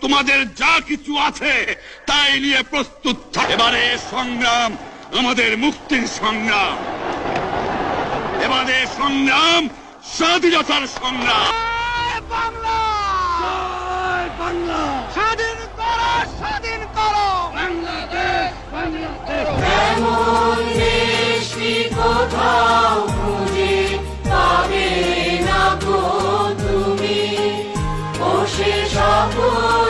তোমাদের যা কিছু আছে তাই নিয়ে প্রস্তুত থাকে। এবারে সংগ্রাম আমাদের মুক্তির সংগ্রাম, এবারে সংগ্রাম স্বাধীনতার সংগ্রাম। বাংলা বাংলা স্বাধীন করো, স্বাধীন করো বাংলাদেশ, বাংলাদেশ। এমন দেশ কি কোথাও খুঁজে পাবে না গো তুমি, বসে সকল